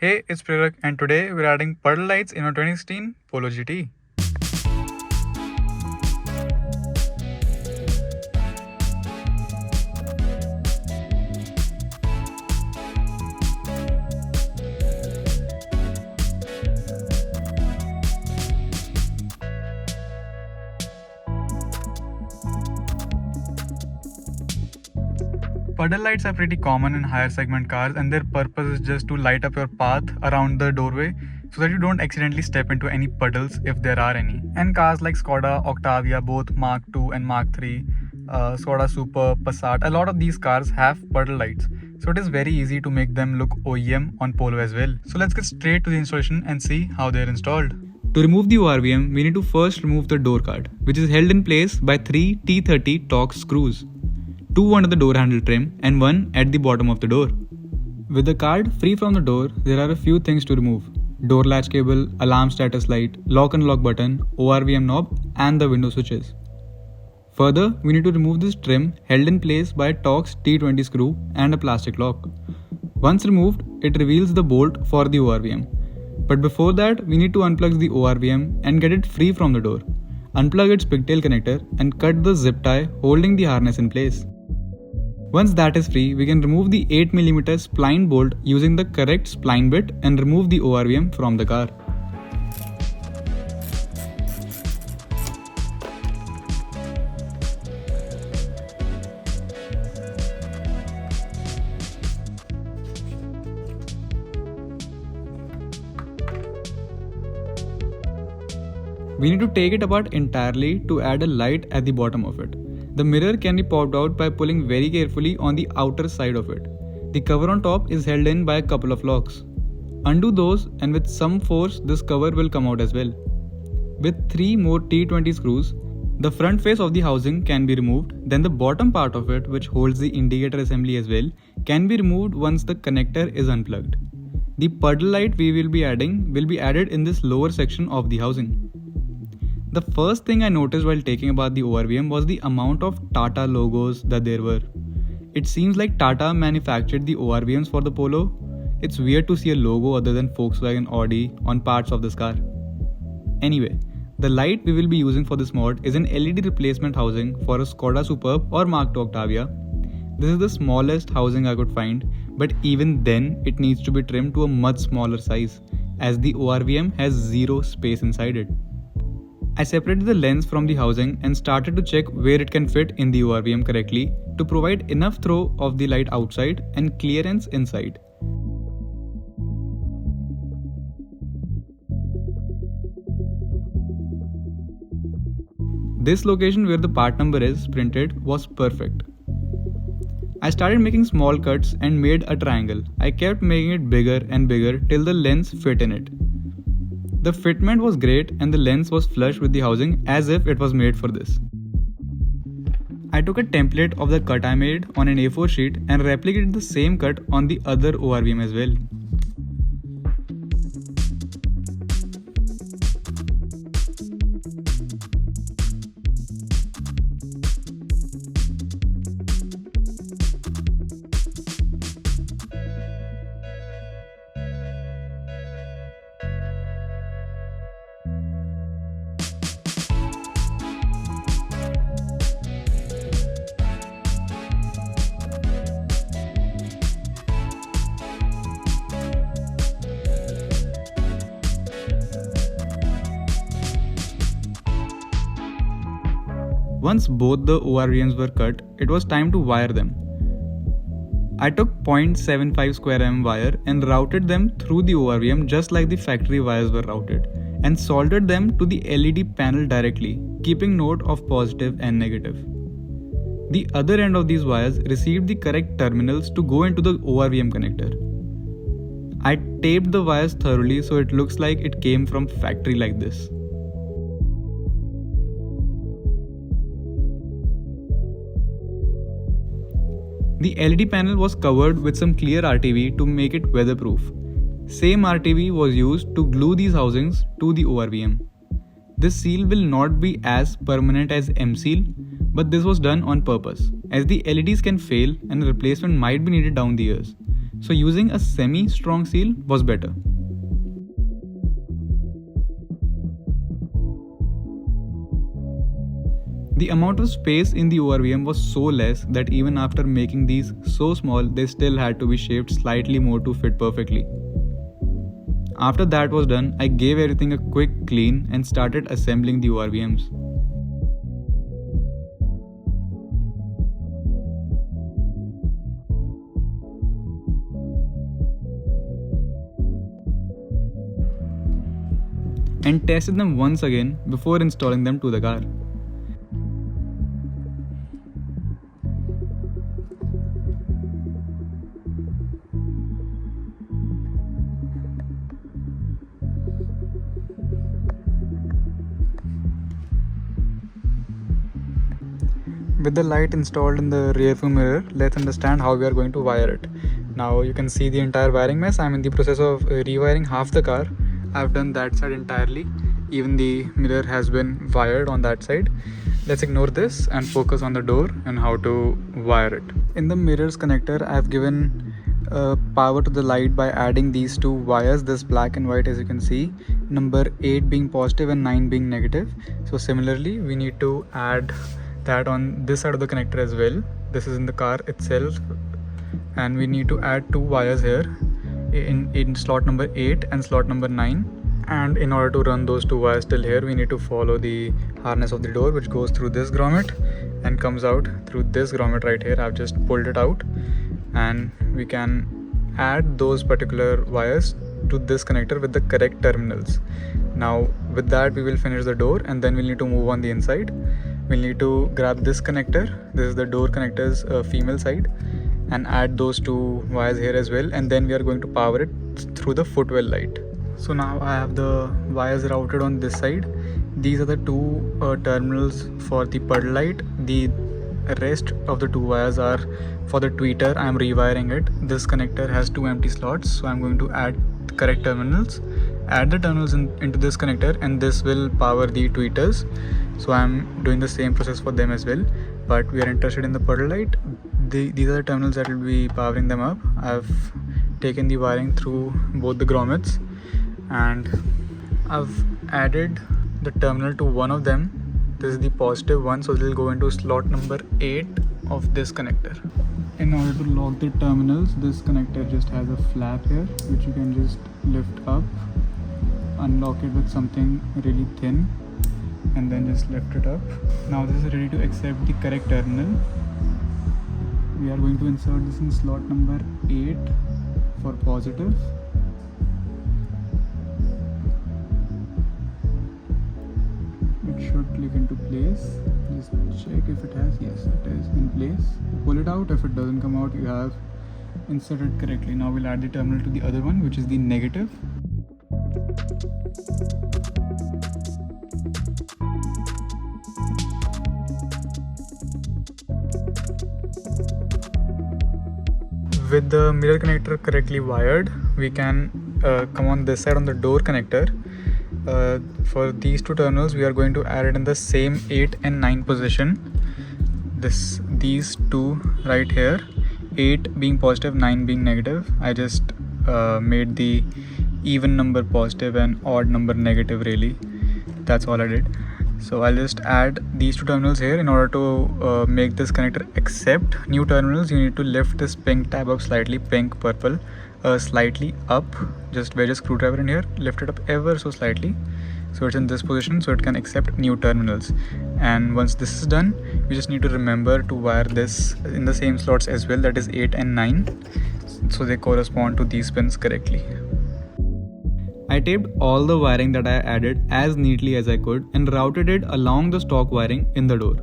Hey, it's Prerak and today we're adding puddle lights in our 2016 Polo GT. Puddle lights are pretty common in higher segment cars and their purpose is just to light up your path around the doorway so that you don't accidentally step into any puddles if there are any. And cars like Skoda, Octavia, both Mark II and Mark III, Skoda Super, Passat, a lot of these cars have puddle lights. So it is very easy to make them look OEM on Polo as well. So let's get straight to the installation and see how they're installed. To remove the ORVM, we need to first remove the door card, which is held in place by 3 T30 Torx screws. 2 under the door handle trim and 1 at the bottom of the door. With the card free from the door, there are a few things to remove. Door latch cable, alarm status light, lock and lock button, ORVM knob and the window switches. Further, we need to remove this trim held in place by a Torx T20 screw and a plastic lock. Once removed, it reveals the bolt for the ORVM. But before that, we need to unplug the ORVM and get it free from the door. Unplug its pigtail connector and cut the zip tie holding the harness in place. Once that is free, we can remove the 8mm spline bolt using the correct spline bit and remove the ORVM from the car. We need to take it apart entirely to add a light at the bottom of it. The mirror can be popped out by pulling very carefully on the outer side of it. The cover on top is held in by a couple of locks. Undo those and with some force this cover will come out as well. With 3 more T20 screws, the front face of the housing can be removed, then the bottom part of it, which holds the indicator assembly as well, can be removed once the connector is unplugged. The puddle light we will be adding will be added in this lower section of the housing. The first thing I noticed while taking apart the ORVM was the amount of Tata logos that there were. It seems like Tata manufactured the ORVMs for the Polo. It's weird to see a logo other than Volkswagen Audi on parts of this car. Anyway, the light we will be using for this mod is an LED replacement housing for a Skoda Superb or Mark II Octavia. This is the smallest housing I could find, but even then it needs to be trimmed to a much smaller size as the ORVM has zero space inside it. I separated the lens from the housing and started to check where it can fit in the ORVM correctly to provide enough throw of the light outside and clearance inside. This location where the part number is printed was perfect. I started making small cuts and made a triangle. I kept making it bigger and bigger till the lens fit in it. The fitment was great and the lens was flush with the housing as if it was made for this. I took a template of the cut I made on an A4 sheet and replicated the same cut on the other ORVM as well. Once both the ORVMs were cut, it was time to wire them. I took 0.75 square mm wire and routed them through the ORVM just like the factory wires were routed and soldered them to the LED panel directly, keeping note of positive and negative. The other end of these wires received the correct terminals to go into the ORVM connector. I taped the wires thoroughly so it looks like it came from factory like this. The LED panel was covered with some clear RTV to make it weatherproof. Same RTV was used to glue these housings to the ORVM. This seal will not be as permanent as M seal, but this was done on purpose, as the LEDs can fail and a replacement might be needed down the years. so using a semi-strong seal was better. The amount of space in the ORVM was so less that even after making these so small, they still had to be shaped slightly more to fit perfectly. After that was done, I gave everything a quick clean and started assembling the ORVMs. And tested them once again before installing them to the car. With the light installed in the rear view mirror, let's understand how we are going to wire it. Now you can see the entire wiring mess. I'm in the process of rewiring half the car. I've done that side entirely. Even the mirror has been wired on that side. Let's ignore this and focus on the door and how to wire it. In the mirror's connector, I've given power to the light by adding these two wires, this black and white, as you can see, number 8 being positive and 9 being negative. So similarly, we need to add that on this side of the connector as well. This is in the car itself, and we need to add two wires here in slot number 8 and slot number 9. And in order to run those two wires till here, we need to follow the harness of the door, which goes through this grommet and comes out through this grommet right here. I've just pulled it out, and we can add those particular wires to this connector with the correct terminals. Now with that, we will finish the door, and then we'll need to move on the inside. We'll need to grab this connector. This is the door connector's female side, and add those two wires here as well, and then we are going to power it through the footwell light. So now I have the wires routed on this side. These are the two terminals for the Puddle light. The rest of the two wires are for the tweeter. I am rewiring it. This connector has two empty slots, so I'm going to add the correct terminals. Add the terminals into this connector, and this will power the tweeters. So I'm doing the same process for them as well, but we are interested in the Puddle light. These are the terminals that will be powering them up. I've taken the wiring through both the grommets, and I've added the terminal to one of them. This is the positive one, so it will go into slot number 8 of this connector. In order to lock the terminals, this connector just has a flap here, which you can just lift up, unlock it with something really thin, and then just lift it up. Now this is ready to accept the correct terminal. We are going to insert this in slot number 8 for positive. It should click into place. Just check if it has. Yes, it is in place. Pull it out. If it doesn't come out, you have inserted correctly. Now we'll add the terminal to the other one, which is the negative. With the mirror connector correctly wired, we can come on this side on the door connector. For these two terminals, we are going to add it in the same 8 and 9 position. These two right here, 8 being positive, 9 being negative. I just made the even number positive and odd number negative, really. That's all I did. So I'll just add these two terminals here. In order to make this connector accept new terminals, you need to lift this pink tab up slightly, pink, purple, slightly up. Just wedge a screwdriver in here, lift it up ever so slightly, so it's in this position, so it can accept new terminals. And once this is done, you just need to remember to wire this in the same slots as well, that is 8 and 9, so they correspond to these pins correctly. I taped all the wiring that I added as neatly as I could and routed it along the stock wiring in the door.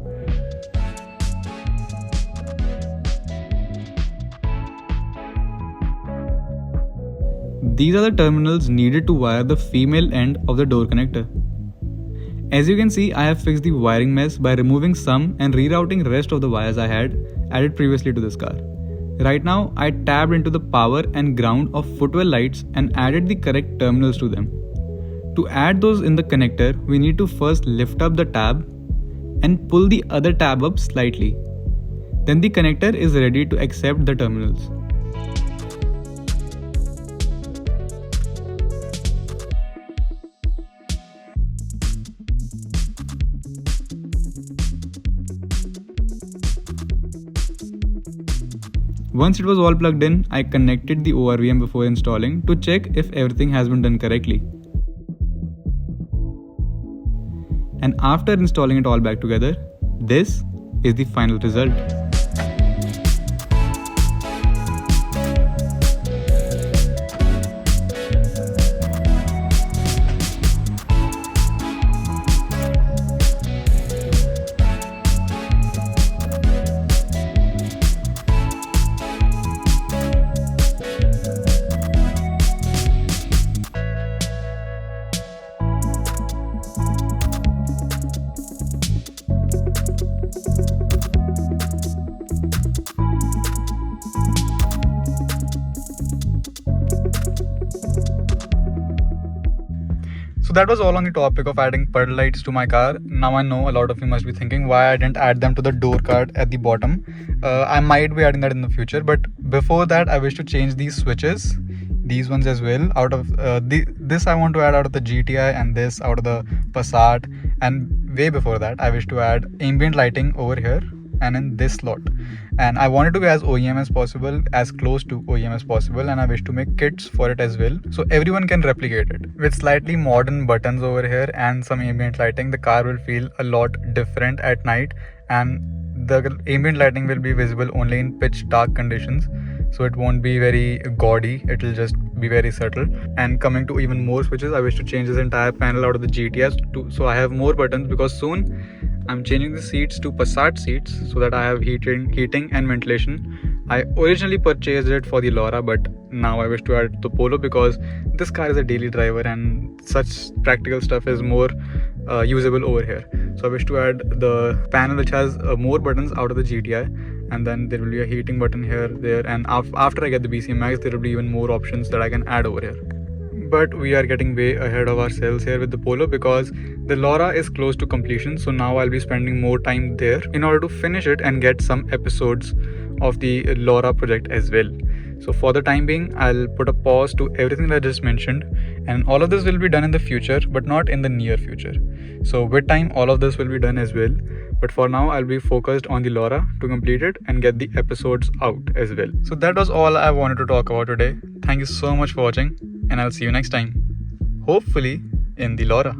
These are the terminals needed to wire the female end of the door connector. As you can see, I have fixed the wiring mess by removing some and rerouting rest of the wires I had added previously to this car. Right now, I tabbed into the power and ground of footwell lights and added the correct terminals to them. To add those in the connector, we need to first lift up the tab and pull the other tab up slightly. Then the connector is ready to accept the terminals. Once it was all plugged in, I connected the ORVM before installing to check if everything has been done correctly. And after installing it all back together, this is the final result. So that was all on the topic of adding puddle lights to my car. Now I know a lot of you must be thinking why I didn't add them to the door card at the bottom. I might be adding that in the future, but before that I wish to change these switches, these ones as well. Out of this I want to add out of the GTI and this out of the Passat, and way before that I wish to add ambient lighting over here and in this slot, and I want it to be as OEM as possible, as close to OEM as possible, and I wish to make kits for it as well so everyone can replicate it. With slightly modern buttons over here and some ambient lighting, the car will feel a lot different at night, and the ambient lighting will be visible only in pitch dark conditions, so it won't be very gaudy, it will just be very subtle. And coming to even more switches, I wish to change this entire panel out of the GTS so I have more buttons, because soon I'm changing the seats to Passat seats so that I have heating and ventilation. I originally purchased it for the Laura, but now I wish to add the Polo because this car is a daily driver and such practical stuff is more usable over here. So I wish to add the panel which has more buttons out of the GTI, and then there will be a heating button here, there, and after I get the BCM Max there will be even more options that I can add over here. But we are getting way ahead of ourselves here with the Polo because the Laura is close to completion, so now I'll be spending more time there in order to finish it and get some episodes of the Laura project as well. So for the time being, I'll put a pause to everything that I just mentioned, and all of this will be done in the future but not in the near future. So with time all of this will be done as well, but for now I'll be focused on the Laura to complete it and get the episodes out as well. So that was all I wanted to talk about today. Thank you so much for watching, and I'll see you next time, hopefully in the Laura.